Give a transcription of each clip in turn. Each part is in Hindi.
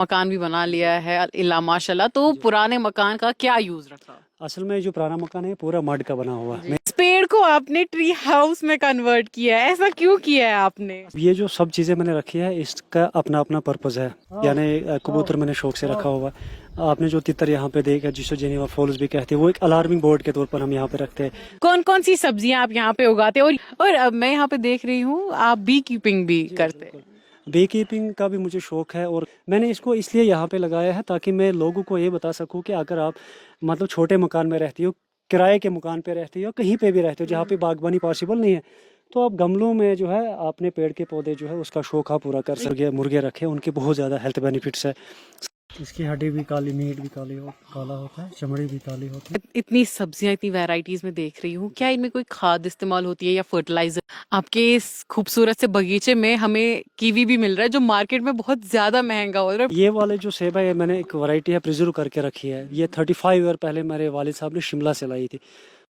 मकान भी बना लिया है इल्ला माशाल्लाह। तो पुराने मकान का क्या यूज रखा? असल में जो पुराना मकान है पूरा मड का बना हुआ है। इस पेड़ को आपने ट्री हाउस में कन्वर्ट किया है, ऐसा क्यों किया है आपने? ये जो सब चीज़ें मैंने रखी है इसका अपना अपना पर्पज़ है। यानी कबूतर मैंने शौक से रखा हुआ है। आपने जो तितर यहाँ पे देखा जिसको जेनेवा फॉल्स भी कहते हैं, वो एक अलार्मिंग बोर्ड के तौर पर हम यहाँ पे रखते हैं। कौन कौन सी सब्जियां आप यहाँ पे उगाते हैं? और अब मैं यहाँ पे देख रही हूँ आप बी कीपिंग भी करते हैं। बी कीपिंग का भी मुझे शौक है और मैंने इसको इसलिए यहाँ पे लगाया है ताकि मैं लोगों को ये बता सकूँ कि अगर आप मतलब छोटे मकान में रहती हो, किराए के मकान पे रहती हो, कहीं पे भी रहते हो जहाँ पे बागबानी पॉसिबल नहीं है, तो आप गमलों में जो है अपने पेड़ के पौधे जो है उसका शौक आप पूरा कर सके। मुर्गे रखे, उनके बहुत ज़्यादा हेल्थ बेनिफिट्स है। इसकी हड्डी भी काली, मीट भी काला होता है, चमड़ी भी काली होती है। इतनी सब्जियां इतनी वैरायटीज में देख रही हूँ, क्या इनमें कोई खाद इस्तेमाल होती है या फर्टिलाइजर? आपके इस खूबसूरत से बगीचे में हमें कीवी भी मिल रहा है जो मार्केट में बहुत ज्यादा महंगा हो रहा है। ये वाले जो सेब है ये मैंने एक वैरायटी है प्रिजर्व करके रखी है। ये 35 ईयर पहले मेरे वालिद साहब ने शिमला से लाई थी।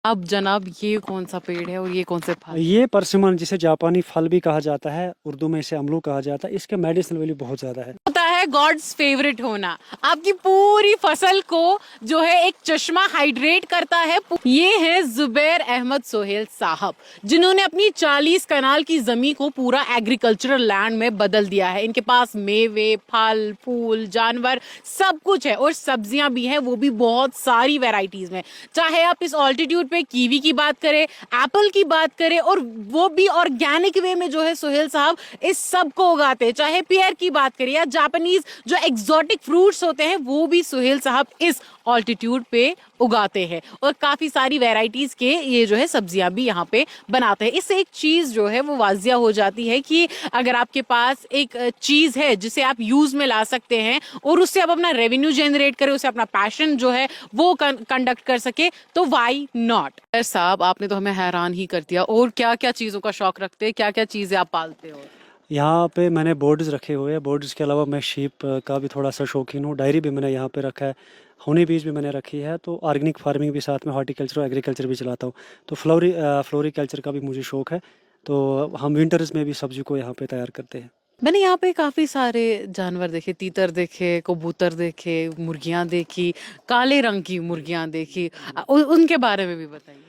अब जनाब ये कौन सा पेड़ है और ये कौन से फल? ये परसिमन, जिसे जापानी फल भी कहा जाता है, उर्दू में इसे अमलू कहा जाता है। इसके मेडिसिन वैल्यू बहुत ज्यादा है। होता है गॉड्स फेवरेट होना। आपकी पूरी फसल को जो है एक चश्मा हाइड्रेट करता है। ये है जुबैर अहमद सोहेल साहब, जिन्होंने अपनी 40 कनाल की जमीन को पूरा एग्रीकल्चरल लैंड में बदल दिया है। इनके पास मेवे, फल, फूल, जानवर सब कुछ है और सब्जियां भी हैं, वो भी बहुत सारी वेराइटीज में। चाहे आप इस ऑल्टीट्यूड पे कीवी की बात करें, एप्पल की बात करें, और वो भी ऑर्गेनिक वे में जो है सोहेल साहब इस सब को उगाते हैं। चाहे पियर की बात करें या जापानीज जो एक्सोटिक फ्रूट्स होते हैं, वो भी सोहेल साहब इस ऑल्टीट्यूड पे उगाते हैं और काफी सारी वैरायटीज के ये जो है सब्जियां भी यहाँ पे बनाते हैं। इससे एक चीज जो है वो वाजिया हो जाती है कि अगर आपके पास एक चीज है जिसे आप यूज में ला सकते हैं और उससे आप अपना रेवेन्यू जनरेट करें, उससे अपना पैशन जो है वो कंडक्ट कर सके, तो वाई नॉट। साहब आपने तो हमें हैरान ही कर दिया। और क्या क्या चीजों का शौक रखते हैं, क्या क्या चीजें आप पालते हो? यहाँ पे मैंने बोर्ड्स रखे हुए हैं। बोर्ड्स के अलावा मैं शीप का भी थोड़ा सा शौकीन हूँ। डायरी भी मैंने यहाँ पे रखा है। हनी बीज भी मैंने रखी है। तो ऑर्गेनिक फार्मिंग भी साथ में, हॉर्टिकल्चर और एग्रीकल्चर भी चलाता हूँ। तो फ्लोरिकल्चर का भी मुझे शौक है। तो हम विंटर्स में भी सब्जी को यहाँ पे तैयार करते हैं। मैंने यहाँ पे काफी सारे जानवर देखे, तीतर देखे, कबूतर देखे, मुर्गियां देखी, काले रंग की मुर्गियां देखी। उनके बारे में भी बताइए।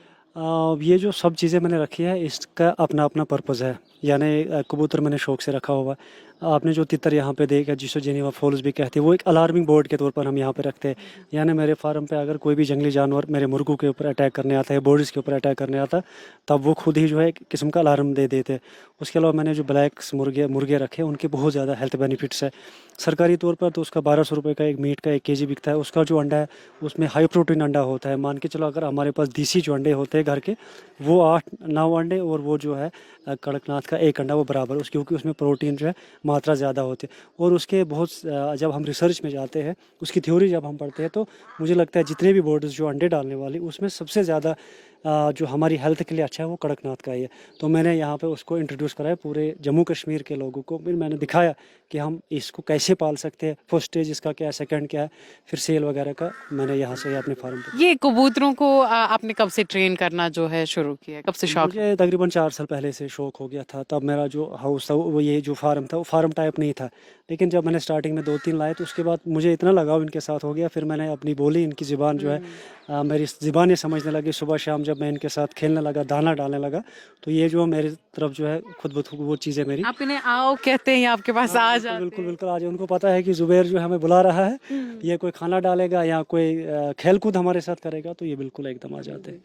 ये जो सब चीज़ें मैंने रखी है इसका अपना अपना पर्पज़ है। यानी कबूतर मैंने शौक से रखा हुआ है। आपने जो तितर यहाँ पे देखा जिसको जेनेवा फॉल्स भी कहते हैं, वो एक अलार्मिंग बोर्ड के तौर पर हम यहाँ पे रखते हैं। यानी मेरे फार्म पे अगर कोई भी जंगली जानवर मेरे मुर्गों के ऊपर अटैक करने आता है, बोर्ड्स के ऊपर अटैक करने आता है, तब वो खुद ही जो है एक किस्म का अलार्म दे देते हैं। उसके अलावा मैंने जो ब्लैक्स मुर्गे रखे हैं, उनके बहुत ज़्यादा हेल्थ बेनिफिट्स है। सरकारी तौर पर तो उसका 1200 रुपये का एक मीट का 1 kg बिकता है। उसका जो अंडा है उसमें हाई प्रोटीन अंडा होता है। मान के चलो अगर हमारे पास देसी जो अंडे होते हैं घर के, वो 8-9 अंडे, और वो जो है कड़कनाथ का 1 अंडा, वो बराबर उस, क्योंकि उसमें प्रोटीन जो है मात्रा ज़्यादा होती है। और उसके बहुत जब हम रिसर्च में जाते हैं, उसकी थ्योरी जब हम पढ़ते हैं, तो मुझे लगता है जितने भी बर्ड्स जो अंडे डालने वाली, उसमें सबसे ज़्यादा जो हमारी हेल्थ के लिए अच्छा है वो कड़कनाथ का ही है। तो मैंने यहाँ पे उसको इंट्रोड्यूस कराया पूरे जम्मू कश्मीर के लोगों को। फिर मैंने दिखाया कि हम इसको कैसे पाल सकते हैं, फर्स्ट स्टेज इसका क्या है, सेकंड क्या है, फिर सेल वगैरह का मैंने यहाँ से अपने फार्म पे। ये कबूतरों को आपने कब से ट्रेन करना जो है शुरू किया, कब से शौक? मुझे तकरीबन 4 साल पहले से शौक हो गया था। तब मेरा जो हाउस था, वो ये जो फार्म था, वो फार्म टाइप नहीं था। लेकिन जब मैंने स्टार्टिंग में 2-3 लाए, तो उसके बाद मुझे इतना लगाव इनके साथ हो गया। फिर मैंने अपनी बोली, इनकी ज़ुबान जो है मेरी ज़ुबान समझने लगी। सुबह शाम जब मैं इनके साथ खेलने लगा, दाना डालने लगा, तो ये जो मेरी तरफ जो है खुद ब खुद वो चीज़ें मेरी। आप इन्हें आओ कहते हैं या आपके पास आ जाते बिल्कुल हैं? बिल्कुल आज उनको पता है कि जुबैर जो हमें बुला रहा है, ये कोई खाना डालेगा या कोई खेल कूद हमारे साथ करेगा, तो ये बिल्कुल एकदम आ जाते हैं।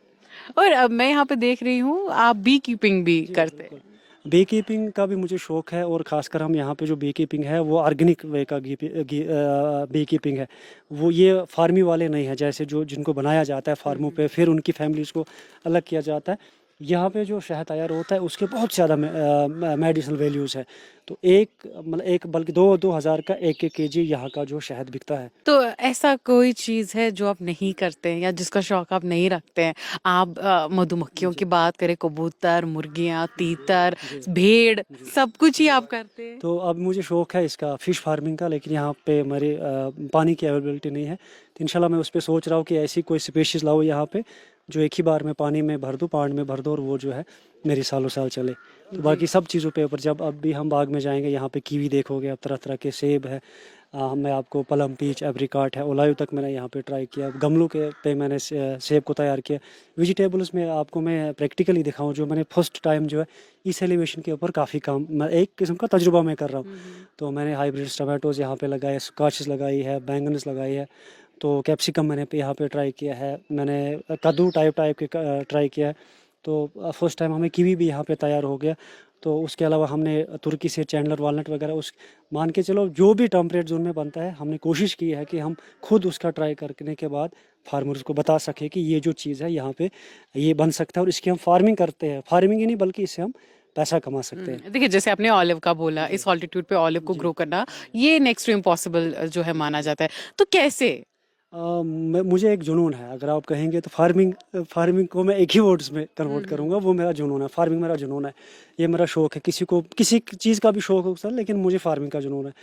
और अब मैं यहाँ पे देख रही हूँ आप बी कीपिंग भी करते हैं। बी कीपिंग का भी मुझे शौक है। और ख़ासकर हम यहाँ पे जो बी कीपिंग है वो ऑर्गेनिक वे का बी कीपिंग है। वो ये फार्मी वाले नहीं है, जैसे जो जिनको बनाया जाता है फार्मों पे, फिर उनकी फैमिलीज़ को अलग किया जाता है। यहाँ पे जो शहद तैयार होता है उसके बहुत ज़्यादा मेडिसिनल वैल्यूज़ है। तो एक बल्कि 2-2 हज़ार का 1-1 kg यहाँ का जो शहद बिकता है। तो ऐसा कोई चीज है जो आप नहीं करते हैं या जिसका शौक आप नहीं रखते हैं? आप मधुमक्खियों की बात करें, कबूतर, मुर्गियां, तीतर, भेड़, सब कुछ ही आप करते हैं? तो अब मुझे शौक है इसका फ़िश फार्मिंग का, लेकिन यहाँ पे हमारे पानी की अवेलेबिलिटी नहीं है। तो इंशाल्लाह मैं उस पे सोच रहा हूँ कि ऐसी कोई स्पेशीज़ लाऊँ यहाँ पे, जो एक ही बार में पानी में भर दूँ, पांड में भर दूँ, और वो जो है मेरी सालों साल चले। तो बाकी सब चीज़ों पे ऊपर जब अब भी हम बाग में जाएंगे, यहाँ पे कीवी देखोगे आप, तरह तरह के सेब है, मैं आपको पलम, पीच, एप्रिकॉट है, ओलायो तक मैंने यहाँ पे ट्राई किया। गमलों के पे मैंने सेब को तैयार किया। वेजिटेबल्स में आपको मैं प्रैक्टिकली दिखाऊं, जो मैंने फर्स्ट टाइम जो है इस एलिवेशन के ऊपर काफ़ी काम, मैं एक किस्म का तजुर्बा मैं कर रहा हूँ। तो मैंने हाइब्रिड टमाटोज़ यहाँ पे लगाए, स्क्वाशेस लगाई है, बैंगन्स लगाई है, तो कैप्सिकम मैंने यहाँ पे ट्राई किया है, मैंने कद्दू टाइप के ट्राई किया है। तो फर्स्ट टाइम हमें कीवी भी यहाँ पे तैयार हो गया। तो उसके अलावा हमने तुर्की से चैंडलर वालनट वगैरह, उस मान के चलो जो भी टेम्परेट जोन में बनता है, हमने कोशिश की है कि हम खुद उसका ट्राई करने के बाद फार्मर्स को बता सके कि ये जो चीज़ है यहाँ पे ये बन सकता है और इसकी हम फार्मिंग करते हैं। फार्मिंग ही नहीं बल्कि इससे हम पैसा कमा सकते हैं। देखिए, जैसे आपने ऑलिव का बोला, इस ऑल्टीट्यूड पे ऑलिव को ग्रो करना ये नेक्स्ट टू इम्पॉसिबल जो है माना जाता है, तो कैसे? मुझे एक जुनून है, अगर आप कहेंगे तो फार्मिंग को मैं एक ही वर्ड्स में कन्वर्ट करूँगा, वो मेरा जुनून है। फार्मिंग मेरा जुनून है, ये मेरा शौक है। किसी को किसी चीज़ का भी शौक हो सकता है, लेकिन मुझे फार्मिंग का जुनून है।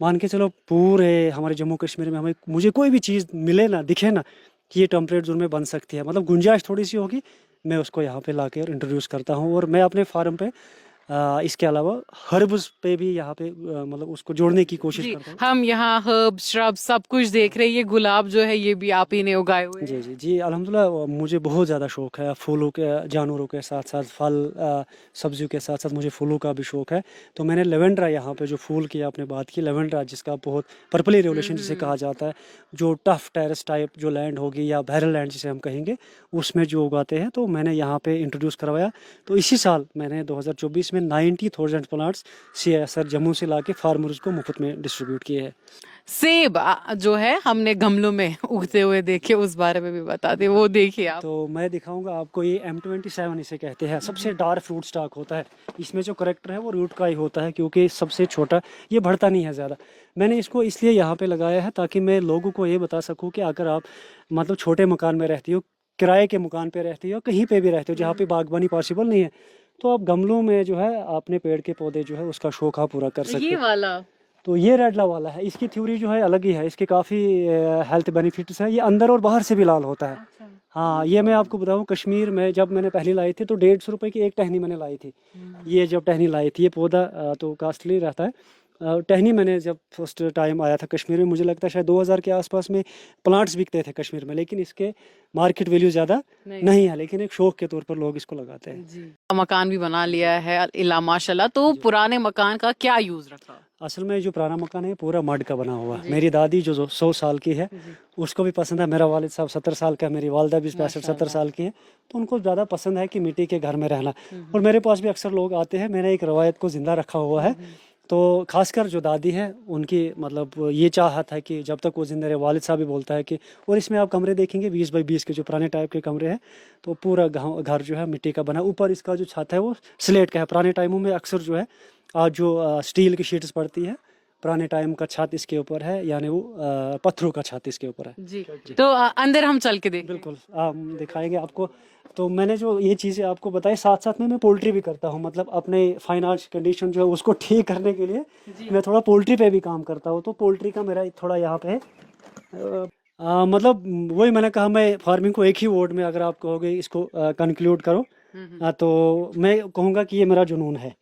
मान के चलो पूरे हमारे जम्मू कश्मीर में मुझे कोई भी चीज़ मिले ना, दिखे ना कि ये टेम्परेट जोन में बन सकती है, मतलब गुंजाइश थोड़ी सी होगी, मैं उसको यहाँ पे ला कर इंट्रोड्यूस करता हूँ। और मैं अपने फार्म पे इसके अलावा हर्ब्स पे भी यहाँ पे मतलब उसको जोड़ने की कोशिश जी, करता हूँ। हम यहाँ हर्ब श्रब सब कुछ देख रहे हैं। ये गुलाब जो है ये भी आप ही ने उगाए हुए हैं। जी अल्हम्दुलिल्लाह, मुझे बहुत ज़्यादा शौक़ है फूलों के, जानवरों के साथ साथ फल सब्जियों के साथ साथ मुझे फूलों का भी शौक़ है। तो मैंने लेवेंड्रा, यहाँ पे जो फूल की आपने बात की, लेवेंड्रा जिसका बहुत पर्पली रेवोल्यूशन जिसे कहा जाता है, जो टफ टेरेस टाइप जो लैंड होगी या बैरल लैंड जिसे हम कहेंगे, उसमें जो उगाते हैं, तो मैंने यहाँ पे इंट्रोड्यूस करवाया। तो इसी साल मैंने 2024 में 90,000 प्लांट्स CSR जम्मू से ला के फार्मर्स को मुफ्त में डिस्ट्रीब्यूट किए हैं। सेब जो है हमने गमलों में उगते हुए देखे, उस बारे में भी बता दे, वो देखिए आप। तो मैं दिखाऊंगा आपको, ये M27 इसे कहते हैं, सबसे डार्क फ्रूट स्टॉक होता है। इसमें जो करेक्टर है वो रूट का ही होता है, क्योंकि सबसे छोटा, ये बढ़ता नहीं है ज़्यादा। मैंने इसको इसलिए यहाँ पे लगाया है ताकि मैं लोगों को ये बता सकूँ कि अगर आप मतलब छोटे मकान में रहती हो, किराए के मकान पे रहती हो, कहीं पे भी रहते हो जहाँ पे बागबानी पॉसिबल नहीं है, तो आप गमलों में जो है अपने पेड़ के पौधे जो है उसका शौक आप पूरा कर सकते ये हो। वाला तो ये रेडला वाला है, इसकी थ्योरी जो है अलग ही है, इसके काफ़ी हेल्थ बेनिफिट्स है। ये अंदर और बाहर से भी लाल होता है। हाँ, ये मैं आपको बताऊँ, कश्मीर में जब मैंने पहली लाई थी तो 150 रुपए की एक टहनी मैंने लाई थी। ये जब टहनी लाई थी, ये पौधा तो कास्टली रहता है। टहनी मैंने जब फर्स्ट टाइम आया था कश्मीर में, मुझे लगता है शायद 2000 के आसपास में प्लांट्स बिकते थे कश्मीर में, लेकिन इसके मार्केट वैल्यू ज़्यादा नहीं है, लेकिन एक शौक के तौर पर लोग इसको लगाते हैं। जी, मकान भी बना लिया है इला माशाल्लाह। तो पुराने मकान का क्या यूज रखा? असल में जो पुराना मकान है पूरा मड का बना हुआ है। मेरी दादी जो 100 साल की है, उसको भी पसंद है। मेरा वालिद साहब 70 साल का है, मेरी वालदा भी 65-70 साल की है, तो उनको ज़्यादा पसंद है कि मिट्टी के घर में रहना। और मेरे पास भी अक्सर लोग आते हैं, मैंने एक रवायत को ज़िंदा रखा हुआ है। तो खासकर जो दादी है उनकी मतलब ये चाहत है कि जब तक वो जिंदा रहे। वालिद साहब भी बोलता है कि, और इसमें आप कमरे देखेंगे 20 बाई 20 के जो पुराने टाइप के कमरे हैं, तो पूरा घर जो है मिट्टी का बना। ऊपर इसका जो छत है वो स्लेट का है। पुराने टाइमों में अक्सर जो है आज जो स्टील की शीट्स पड़ती है, पुराने टाइम का छत इसके ऊपर है, यानी वो पत्थरों का छत इसके ऊपर है। जी, तो अंदर हम चल के देखें। बिल्कुल, दिखाएंगे आपको। तो मैंने जो ये चीज़ें आपको बताई, साथ साथ में मैं पोल्ट्री भी करता हूँ, मतलब अपने फाइनेंस कंडीशन जो है उसको ठीक करने के लिए मैं थोड़ा पोल्ट्री पे भी काम करता हूँ। तो पोल्ट्री का मेरा थोड़ा यहाँ पे मतलब वही मैंने कहा, मैं फार्मिंग को एक ही वर्ड में अगर आप कहोगे इसको कंक्लूड करो, तो मैं कहूँगा कि ये मेरा जुनून है।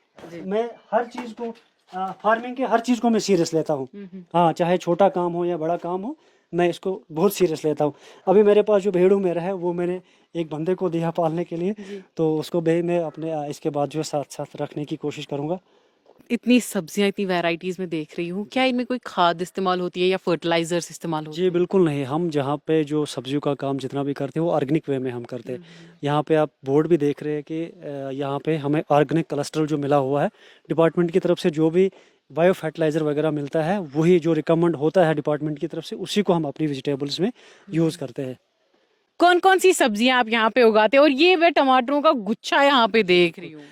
मैं हर चीज़ को फार्मिंग के हर चीज़ को मैं सीरियस लेता हूँ। हाँ, चाहे छोटा काम हो या बड़ा काम हो, मैं इसको बहुत सीरियस लेता हूँ। अभी मेरे पास जो भेड़ू मेरा है वो मैंने एक बंदे को दिया पालने के लिए, तो उसको भी मैं अपने इसके बाद जो है साथ साथ रखने की कोशिश करूँगा। इतनी सब्जियां, इतनी वैरायटीज में देख रही हूँ, क्या इनमें कोई खाद इस्तेमाल होती है या फर्टिलाइजर्स इस्तेमाल होते जी बिल्कुल नहीं, हम जहाँ पे जो सब्जियों का काम जितना भी करते हैं वो ऑर्गेनिक वे में हम करते हैं। यहाँ पे आप बोर्ड भी देख रहे हैं कि यहाँ पे हमें ऑर्गेनिक कलस्ट्रल जो मिला हुआ है डिपार्टमेंट की तरफ से, जो भी बायो फर्टिलाइज़र वगैरह मिलता है वही जो रिकमेंड होता है डिपार्टमेंट की तरफ से, उसी को हम अपनी वेजिटेबल्स में यूज़ करते हैं। कौन कौन सी सब्जियां आप यहाँ पे उगाते हैं? और ये मैं टमाटरों का गुच्छा यहाँ पे देख रही हूँ।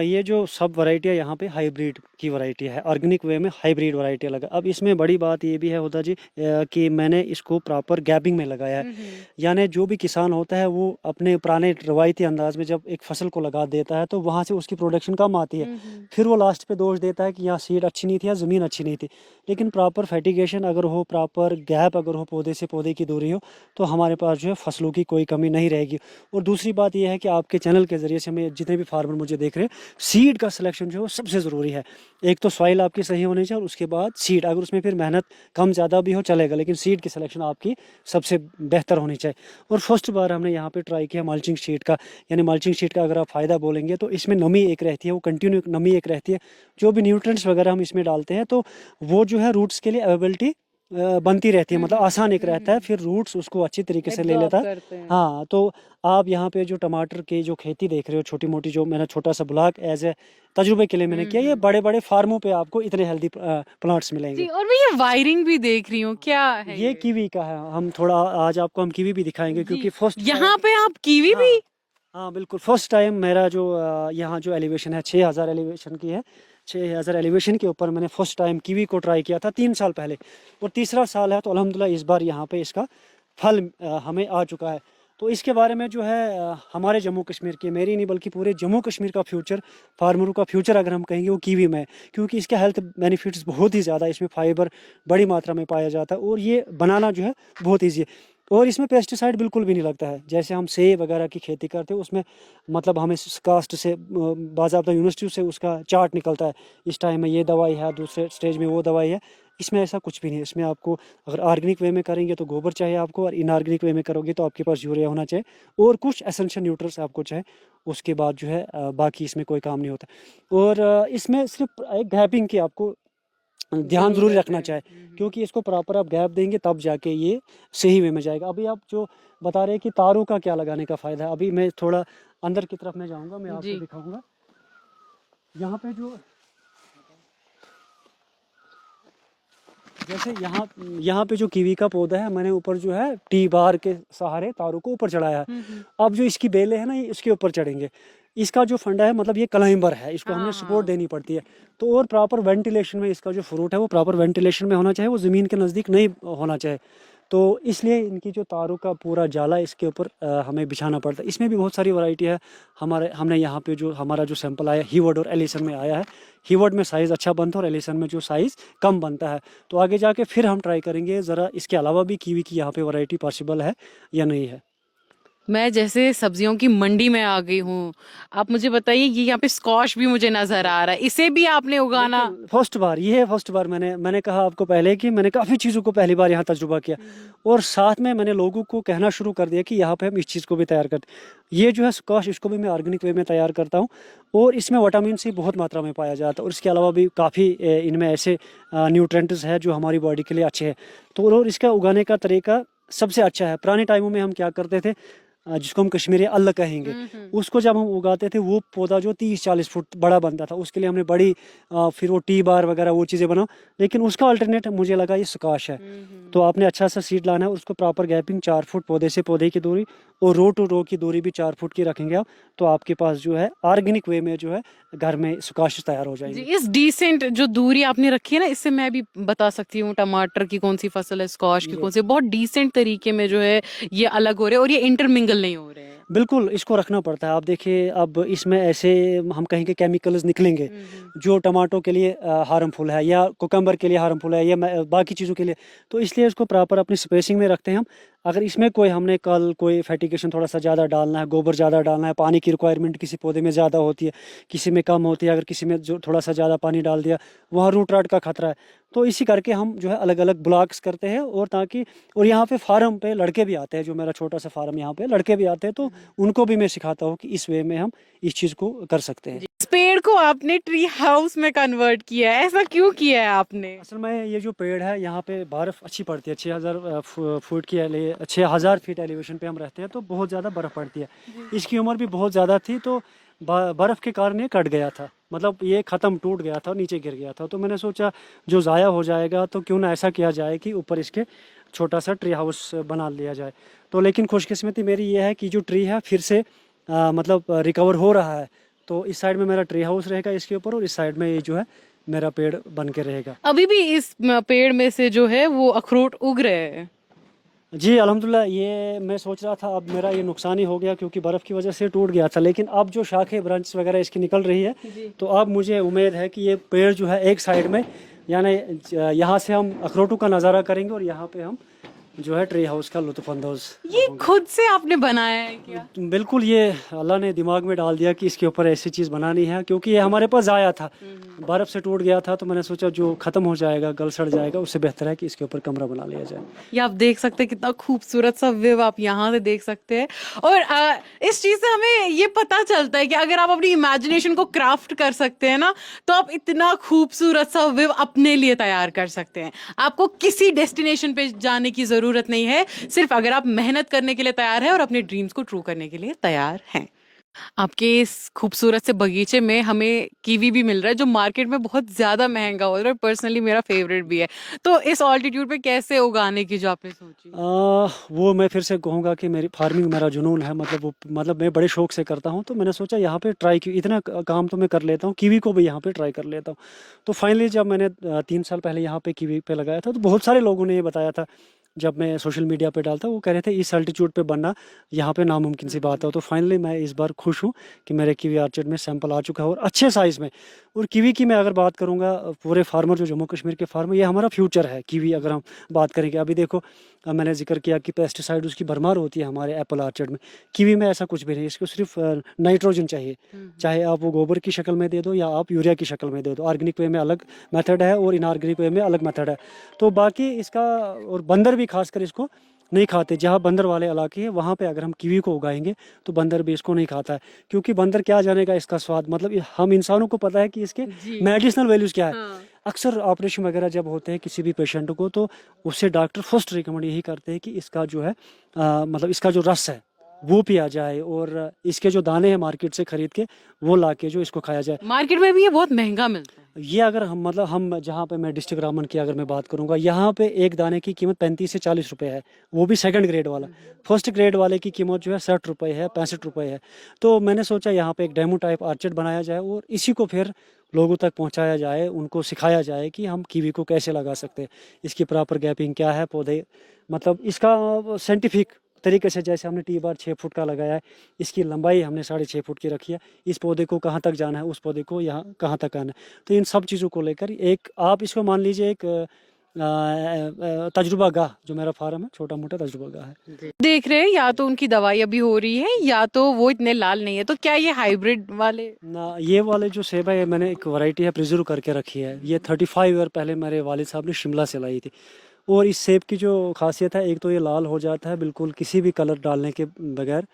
ये जो सब वैरायटियाँ यहाँ पे हाइब्रिड की वैरायटी है, ऑर्गेनिक वे में हाइब्रिड वैरायटी लगा। अब इसमें बड़ी बात ये भी है हुदा जी कि मैंने इसको प्रॉपर गैपिंग में लगाया है। यानी जो भी किसान होता है वो अपने पुराने रवायती अंदाज में जब एक फसल को लगा देता है तो वहाँ से उसकी प्रोडक्शन कम आती है, फिर वो लास्ट पे दोष देता है कि यहाँ सीड अच्छी नहीं थी या ज़मीन अच्छी नहीं थी। लेकिन प्रॉपर फर्टिगेशन अगर हो, प्रॉपर गैप अगर हो, पौधे से पौधे की दूरी हो, तो हमारे पास जो है फसलों की कोई कमी नहीं रहेगी। और दूसरी बात यह है कि आपके चैनल के ज़रिए से मैं जितने भी फार्मर मुझे देख रहे हैं सीड का सिलेक्शन जो है वो सबसे ज़रूरी है। एक तो सॉइल आपकी सही होनी चाहिए और उसके बाद सीड, अगर उसमें फिर मेहनत कम ज़्यादा भी हो चलेगा, लेकिन सीड की सिलेक्शन आपकी सबसे बेहतर होनी चाहिए। और फर्स्ट बार हमने यहाँ पे ट्राई किया मल्चिंग शीट का, यानी मल्चिंग शीट का अगर आप फ़ायदा बोलेंगे तो इसमें नमी एक रहती है, वो कंटिन्यू नमी एक रहती है। जो भी न्यूट्रिएंट्स वगैरह हम इसमें डालते हैं तो वो जो है रूट्स के लिए अवेलेबिलिटी बनती रहती है, मतलब आसान एक रहता है, फिर रूट्स उसको अच्छी तरीके से ले एब्जॉर्ब लेता है। करते हैं। हाँ, तो आप यहाँ पे जो टमाटर की जो खेती देख रहे हो छोटी मोटी, जो मैंने छोटा सा ब्लॉग एज ए तजुर्बे के लिए मैंने किया, ये बड़े बड़े फार्मों पे आपको इतने हेल्दी प्लांट्स जी, मिलेंगे। और मैं ये वायरिंग भी देख रही हूँ, क्या है ये कीवी का है, हम थोड़ा आज आपको हम कीवी भी दिखाएंगे, जी, क्योंकि फर्स्ट यहाँ पे आप कीवी हाँ, भी। हाँ बिल्कुल, फर्स्ट टाइम मेरा जो यहाँ जो एलिवेशन है 6000 एलिवेशन की है, 6000 एलिवेशन के ऊपर मैंने फर्स्ट टाइम कीवी को ट्राई किया था 3 साल पहले, और तीसरा साल है, तो अल्हम्दुलिल्लाह इस बार यहाँ पे इसका फल हमें आ चुका है। तो इसके बारे में जो है हमारे जम्मू कश्मीर के, मेरी नहीं बल्कि पूरे जम्मू कश्मीर का फ्यूचर, फार्मरों का फ्यूचर अगर हम कहेंगे वो कीवी में है, क्योंकि इसके हेल्थ बेनिफिट्स बहुत ही ज़्यादा, इसमें फाइबर बड़ी मात्रा में पाया जाता है और ये बनाना जो है बहुत ईजी है। और इसमें पेस्टिसाइड बिल्कुल भी नहीं लगता है, जैसे हम सेब वगैरह की खेती करते हैं उसमें मतलब हमें कास्ट से बाज़ाब्ता यूनिवर्सिटी से उसका चार्ट निकलता है, इस टाइम में ये दवाई है, दूसरे स्टेज में वो दवाई है। इसमें ऐसा कुछ भी नहीं है। इसमें आपको अगर ऑर्गेनिक वे में करेंगे तो गोबर चाहिए आपको, और इनऑर्गेनिक वे में करोगे तो आपके पास यूरिया होना चाहिए और कुछ एसेंशियल न्यूट्रिएंट्स आपको चाहिए। उसके बाद जो है बाकी इसमें कोई काम नहीं होता। और इसमें सिर्फ एक गैपिंग की आपको ध्यान जरूर रखना चाहिए, क्योंकि इसको प्रॉपर आप गैप देंगे तब जाके ये सही वे में जाएगा। अभी आप जो बता रहे हैं कि तारों का क्या लगाने का फ़ायदा है, अभी मैं थोड़ा अंदर की तरफ में जाऊंगा, मैं आपको जी। दिखाऊंगा। यहाँ पे जो जैसे यहाँ पे जो कीवी का पौधा है, मैंने ऊपर जो है टी बार के सहारे तारों को ऊपर चढ़ाया है। अब जो इसकी बेलें हैं ना, ये इसके ऊपर चढ़ेंगे। इसका जो फंडा है, मतलब ये क्लाइंबर है, इसको हमने सपोर्ट देनी पड़ती है। तो और प्रॉपर वेंटिलेशन में इसका जो फ्रूट है वो प्रॉपर वेंटिलेशन में होना चाहिए, वो ज़मीन के नज़दीक नहीं होना चाहिए। तो इसलिए इनकी जो तारों का पूरा जाला इसके ऊपर हमें बिछाना पड़ता है। इसमें भी बहुत सारी वैरायटी है। हमने यहाँ पे जो हमारा जो सैंपल आया हीवर्ड और एलिसन में आया है, हीवर्ड में साइज़ अच्छा बनता है और एलिसन में जो साइज़ कम बनता है। तो आगे जाके फिर हम ट्राई करेंगे ज़रा इसके अलावा भी कीवी की यहाँ पे वैरायटी पॉसिबल है या नहीं है। मैं जैसे सब्जियों की मंडी में आ गई हूँ। आप मुझे बताइए, ये यहाँ पे स्क्वाश भी मुझे नजर आ रहा है, इसे भी आपने उगाना। फर्स्ट बार ये है, फर्स्ट बार मैंने कहा आपको पहले कि मैंने काफ़ी चीज़ों को पहली बार यहाँ तजुर्बा किया, और साथ में मैंने लोगों को कहना शुरू कर दिया कि यहाँ पे हम इस चीज़ को भी तैयार करते। ये जो है स्क्वाश, इसको भी मैं ऑर्गेनिक वे में तैयार करता हूँ, और इसमें विटामिन सी बहुत मात्रा में पाया जाता है, और इसके अलावा भी काफ़ी इनमें ऐसे न्यूट्रेंट्स है जो हमारी बॉडी के लिए अच्छे हैं। तो और इसका उगाने का तरीका सबसे अच्छा है। पुराने टाइमों में हम क्या करते थे, जिसको हम कश्मीरी अल्ल कहेंगे, उसको जब हम उगाते थे वो पौधा जो 30-40 फुट बड़ा बनता था, उसके लिए हमने बड़ी फिर वो टी बार वगैरह वो चीज़ें बनाओ, लेकिन उसका अल्टरनेट मुझे लगा ये स्क्वाश है। तो आपने अच्छा सा सीड लाना है, उसको प्रॉपर गैपिंग 4 फुट पौधे से पौधे की दूरी, और रो टू रो की दूरी भी 4 फुट की रखेंगे आप, तो आपके पास जो है ऑर्गेनिक वे में जो है घर में स्क्वाश तैयार हो जी, जाएंगे। इस डिसेंट जो दूरी आपने रखी है ना, इससे मैं भी बता सकती हूँ टमाटर की कौन सी फसल है, स्क्वाश की कौन सी। बहुत डिसेंट तरीके में जो है ये अलग हो रहे हैं और ये इंटरमिंगल नहीं हो रहे हैं। बिल्कुल, इसको रखना पड़ता है। आप देखिए अब इसमें ऐसे हम कहेंगे केमिकल्स निकलेंगे जो टमाटो के लिए हार्मफुल है, या कुकम्बर के लिए हार्मफुल है, या बाकी चीज़ों के लिए। तो इसलिए इसको प्रॉपर अपनी स्पेसिंग में रखते हैं हम। अगर इसमें हमने कल कोई फर्टिगेशन थोड़ा सा ज़्यादा डालना है, गोबर ज़्यादा डालना है, पानी की रिक्वायरमेंट किसी पौधे में ज़्यादा होती है, किसी में कम होती है, अगर किसी में जो थोड़ा सा ज़्यादा पानी डाल दिया, वहाँ रूट रॉट का खतरा है। तो इसी करके हम जो है अलग अलग ब्लॉक्स करते हैं, और ताकि और यहाँ पे फार्म पे लड़के भी आते हैं, जो मेरा छोटा सा फार्म यहाँ पे लड़के भी आते हैं, तो उनको भी मैं सिखाता हूँ कि इस वे में हम इस चीज़ को कर सकते हैं। इस पेड़ को आपने ट्री हाउस में कन्वर्ट किया है, ऐसा क्यों किया है आपने? असल में ये जो पेड़ है, यहाँ पे बर्फ़ अच्छी पड़ती है, 6000 फुट की 6000 फीट एलिवेशन पे हम रहते हैं, तो बहुत ज़्यादा बर्फ़ पड़ती है। इसकी उम्र भी बहुत ज़्यादा थी, तो बर्फ़ के कारण ये कट गया था, मतलब ये ख़त्म टूट गया था और नीचे गिर गया था। तो मैंने सोचा जो ज़ाया हो जाएगा, तो क्यों ना ऐसा किया जाए कि ऊपर इसके छोटा सा ट्री हाउस बना लिया जाए। तो लेकिन खुशकिस्मती मेरी ये है कि जो ट्री है फिर से मतलब रिकवर हो रहा है। तो इस साइड में मेरा ट्री हाउस रहेगा इसके ऊपर, और इस साइड में ये जो है मेरा पेड़ बन के रहेगा। अभी भी इस पेड़ में से जो है वो अखरोट उग रहे हैं? जी अल्हम्दुलिल्लाह, ये मैं सोच रहा था अब मेरा ये नुकसान ही हो गया, क्योंकि बर्फ़ की वजह से टूट गया था, लेकिन अब जो शाखें ब्रांच वगैरह इसकी निकल रही है, तो अब मुझे उम्मीद है कि ये पेड़ जो है एक साइड में, यानी यहाँ से हम अखरोटों का नज़ारा करेंगे, और यहाँ पे हम जो है ट्री हाउस का लुत्फ़अंदोज़ ये होंगे। खुद से आपने बनाया है क्या? बिल्कुल, ये अल्लाह ने दिमाग में डाल दिया कि इसके ऊपर ऐसी चीज़ बनानी है, क्योंकि ये हमारे पास आया था, बर्फ़ से टूट गया था, तो मैंने सोचा जो ख़त्म हो जाएगा, गल सड़ जाएगा, उससे बेहतर है कि इसके ऊपर कमरा बना लिया जाए। ये आप देख सकते हैं कितना खूबसूरत सा व्यू आप यहाँ से देख सकते हैं। और इस चीज से हमें ये पता चलता है कि अगर आप अपनी इमेजिनेशन को क्राफ्ट कर सकते हैं ना, तो आप इतना खूबसूरत सा व्यू अपने लिए तैयार कर सकते हैं। आपको किसी डेस्टिनेशन पे जाने की जरूरत नहीं है, सिर्फ अगर आप मेहनत करने के लिए तैयार है और अपने ड्रीम्स को ट्रू करने के लिए तैयार हैं। आपके इस खूबसूरत से बगीचे में हमें कीवी भी मिल रहा है, जो मार्केट में बहुत ज्यादा महंगा हो रहा है, पर्सनली मेरा फेवरेट भी है। तो इस ऑल्टीट्यूड पे कैसे उगाने की जो आपने सोची? वो मैं फिर से कहूँगा कि मेरी फार्मिंग मेरा जुनून है, मतलब मैं बड़े शौक से करता हूँ, तो मैंने सोचा यहाँ पे ट्राई की, इतना काम तो मैं कर लेता हूँ, कीवी को भी यहाँ पे ट्राई कर लेता हूँ। तो फाइनली जब मैंने 3 साल पहले यहाँ पे कीवी पे लगाया था, तो बहुत सारे लोगों ने ये बताया था, जब मैं सोशल मीडिया पे डालता, वो कह रहे थे इस अल्टीट्यूड पे बनना यहाँ पे नामुमकिन सी बात है। तो फाइनली मैं इस बार खुश हूँ कि मेरे कीवी आर्चर्ड में सैंपल आ चुका है, और अच्छे साइज़ में। और कीवी की मैं अगर बात करूँगा, पूरे फार्मर जो जम्मू कश्मीर के फार्मर, ये हमारा फ्यूचर है कीवी, अगर हम बात करेंगे। अभी देखो, मैंने जिक्र किया कि पेस्टिसाइड उसकी भरमार होती है हमारे एप्पल आर्चर्ड में। कीवी में ऐसा कुछ भी नहीं, इसको सिर्फ नाइट्रोजन चाहिए, चाहे आप वो गोबर की शक्ल में दे दो या आप यूरिया की शक्ल में दे दो। ऑर्गेनिक वे में अलग मेथड है और इनऑर्गेनिक वे में अलग मेथड है। तो बाकी इसका, और बंदर भी खासकर इसको नहीं खाते। जहाँ बंदर वाले इलाके हैं, वहाँ पे अगर हम कीवी को उगाएंगे तो बंदर भी इसको नहीं खाता है, क्योंकि बंदर क्या जानेगा इसका स्वाद। मतलब हम इंसानों को पता है कि इसके जी। मेडिसिनल वैल्यूज़ क्या है। हाँ। अक्सर ऑपरेशन वगैरह जब होते हैं किसी भी पेशेंट को, तो उससे डॉक्टर फर्स्ट रिकमेंड यही करते हैं कि इसका जो है मतलब इसका जो रस है वो पिया जाए, और इसके जो दाने हैं मार्केट से खरीद के वो ला के जो इसको खाया जाए। मार्केट में भी ये बहुत महंगा मिलता है। ये अगर हम, मतलब हम जहाँ पे, मैं डिस्ट्रिक्ट रामन की अगर मैं बात करूँगा, यहाँ पे एक दाने की कीमत 35 से 40 रुपए है, वो भी सेकंड ग्रेड वाला। फर्स्ट ग्रेड वाले की कीमत जो है 60 रुपए है, 65 रुपए है। तो मैंने सोचा यहाँ पे एक डेमो टाइप आर्चर्ड बनाया जाए, और इसी को फिर लोगों तक पहुँचाया जाए, उनको सिखाया जाए कि हम कीवी को कैसे लगा सकते हैं, इसकी प्रॉपर गैपिंग क्या है, पौधे, मतलब इसका साइंटिफिक तरीके से, जैसे हमने टी बार 6 फुट का लगाया है, इसकी लंबाई हमने 6.5 फुट की रखी है। इस पौधे को कहाँ तक जाना है, उस पौधे को यहाँ कहाँ तक आना है। तो इन सब चीज़ों को लेकर एक, आप इसको मान लीजिए एक तजुर्बा गाह, जो मेरा फार्म है, छोटा मोटा तजुर्बा गाह है। देख रहे हैं, या तो उनकी दवाई अभी हो रही है या तो वो इतने लाल नहीं है। तो क्या ये हाइब्रिड वाले? ना, ये वाले जो सेब है, ये मैंने एक वैरायटी है प्रिजर्व करके रखी है। ये 35 ईयर पहले मेरे वालिद साहब ने शिमला से लाई थी। और इस सेब की जो खासियत है, एक तो ये लाल हो जाता है बिल्कुल किसी भी कलर डालने के बगैर।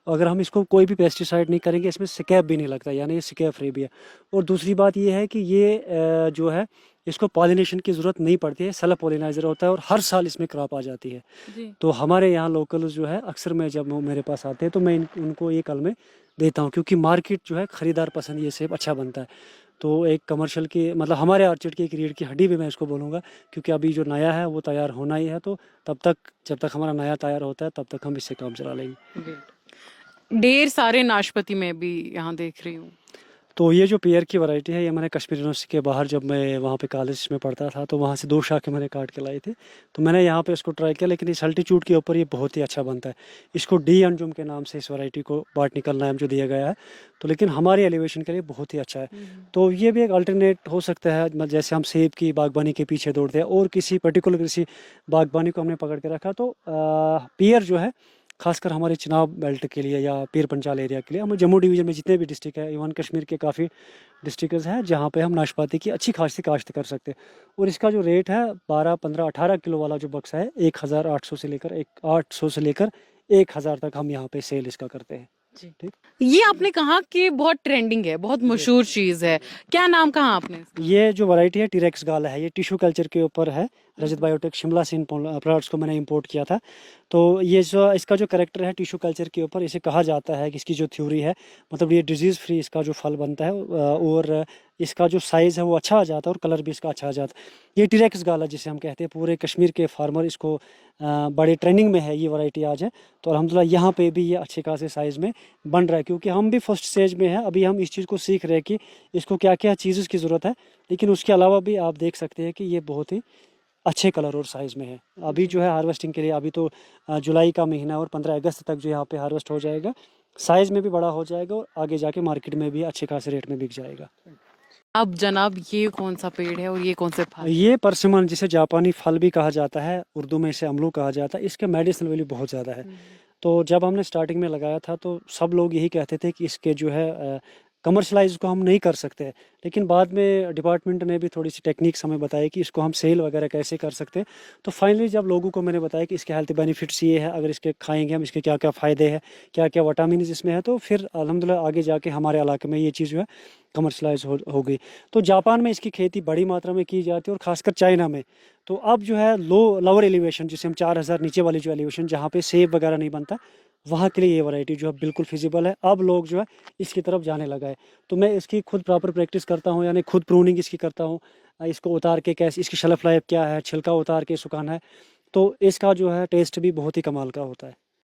अगर हम इसको कोई भी पेस्टिसाइड नहीं करेंगे, इसमें स्कैब भी नहीं लगता, यानी ये स्कैब फ्री भी है। और दूसरी बात ये है कि ये जो है, इसको पॉलिनेशन की ज़रूरत नहीं पड़ती है, सेल्फ पॉलिनाइजर होता है, और हर साल इसमें क्रॉप आ जाती है। जी। तो हमारे यहाँ लोकल जो है, अक्सर मैं जब वो मेरे पास आते हैं, तो मैं उनको ये कल में देता हूँ, क्योंकि मार्केट जो है ख़रीदार पसंद ये सेब अच्छा बनता है। तो एक कमर्शियल की, मतलब हमारे ऑर्चर्ड की एक रीढ़ की हड्डी भी मैं इसको बोलूँगा, क्योंकि अभी जो नया है वो तैयार होना ही है। तो तब तक, जब तक हमारा नया तैयार होता है, तब तक हम इससे काम चला लेंगे। ढेर सारे नाशपाती मैं भी यहाँ देख रही हूँ। तो ये जो पेयर की वैरायटी है, ये मैंने कश्मीर यूनिवर्सिटी के बाहर, जब मैं वहाँ पे कॉलेज में पढ़ता था, तो वहाँ से 2 शाखें मैंने काट के लाई थी। तो मैंने यहाँ पे इसको ट्राई किया, लेकिन इस अल्टीट्यूड के ऊपर ये बहुत ही अच्छा बनता है। इसको डी अंजुम के नाम से इस वैरायटी को बॉटनिकल नाम जो दिया गया है। तो लेकिन हमारी एलिवेशन के लिए बहुत ही अच्छा है। तो ये भी एक अल्टरनेट हो सकता है, जैसे हम सेब की बागबानी के पीछे दौड़ते हैं और किसी पर्टिकुलर किसी बागबानी को हमने पकड़ के रखा, तो पेयर जो है, खासकर हमारे चिनाब बेल्ट के लिए या पीर पंचाल एरिया के लिए, हम जम्मू डिवीज़न में जितने भी डिस्ट्रिक्ट है, इवन कश्मीर के काफ़ी डिस्ट्रिक्ट्स हैं जहाँ पे हम नाशपाती की अच्छी खासी काश्त कर सकते हैं। और इसका जो रेट है, 12, 15, 18 किलो वाला जो बक्सा है, 1800 से लेकर 1000 तक हम यहाँ पे सेल इसका करते हैं। जी। ठीक। ये आपने कहा कि बहुत ट्रेंडिंग है, बहुत मशहूर चीज है, क्या नाम कहा आपने इसका? ये जो वैरायटी है टीरेक्स गाला है, ये टिश्यू कल्चर के ऊपर है। रजत बायोटेक शिमला से इन प्रोडक्ट्स को मैंने इंपोर्ट किया था। तो ये जो इसका जो कैरेक्टर है टिश्यू कल्चर के ऊपर, इसे कहा जाता है कि इसकी जो थ्योरी है, मतलब ये डिजीज़ फ्री इसका जो फल बनता है, और इसका जो साइज़ है वो अच्छा आ जाता है, और कलर भी इसका अच्छा आ जाता है। ये टीरेक्स गाला जिसे हम कहते हैं, पूरे कश्मीर के फार्मर इसको बड़े ट्रेंडिंग में है ये वैरायटी आज है। तो अल्हम्दुलिल्लाह यहाँ पे भी ये अच्छे खासे साइज़ में बन रहा है, क्योंकि हम भी फर्स्ट स्टेज में हैं। अभी हम इस चीज़ को सीख रहे हैं कि इसको क्या क्या चीज़ की ज़रूरत है। लेकिन उसके अलावा भी आप देख सकते हैं कि ये बहुत ही अच्छे कलर और साइज़ में है। अभी जो है हार्वेस्टिंग के लिए, अभी तो जुलाई का महीना और 15 अगस्त तक जो यहाँ पे हार्वेस्ट हो जाएगा, साइज़ में भी बड़ा हो जाएगा, और आगे जाके मार्केट में भी अच्छे खासे रेट में बिक जाएगा। अब जनाब ये कौन सा पेड़ है और ये कौन से फल? ये परसिमन, जिसे जापानी फल भी कहा जाता है, उर्दू में इसे अमलू कहा जाता है, इसके मेडिसिनल वैल्यू बहुत ज़्यादा है। तो जब हमने स्टार्टिंग में लगाया था तो सब लोग यही कहते थे कि इसके जो है कमर्शलाइज को हम नहीं कर सकते, लेकिन बाद में डिपार्टमेंट ने भी थोड़ी सी टेक्निक्स हमें बताई कि इसको हम सेल वगैरह कैसे कर सकते हैं। तो फाइनली जब लोगों को मैंने बताया कि इसके हेल्थ बेनिफिट्स ये है, अगर इसके खाएंगे हम, इसके क्या क्या फ़ायदे हैं, क्या क्या विटामिन इसमें है, तो फिर अल्हम्दुलिल्लाह आगे जाके हमारे इलाके में ये चीज़ जो है कमर्शलाइज हो गई। तो जापान में इसकी खेती बड़ी मात्रा में की जाती है और ख़ासकर चाइना में। तो अब जो है लोअर एलिवेशन, जिसे हम 4000 नीचे वाली जो एलिवेशन जहाँ पे सेब वगैरह नहीं बनता, वहाँ के लिए ये वैरायटी जो है बिल्कुल फिजिबल है। अब लोग जो है इसकी तरफ जाने लगा है। तो मैं इसकी खुद प्रॉपर प्रैक्टिस करता हूँ, यानी खुद प्रूनिंग इसकी करता हूँ। इसको उतार के कैसे, इसकी शेल्फ लाइफ क्या है, छिलका उतार के सुखाना है। तो इसका जो है टेस्ट भी बहुत ही कमाल का होता है।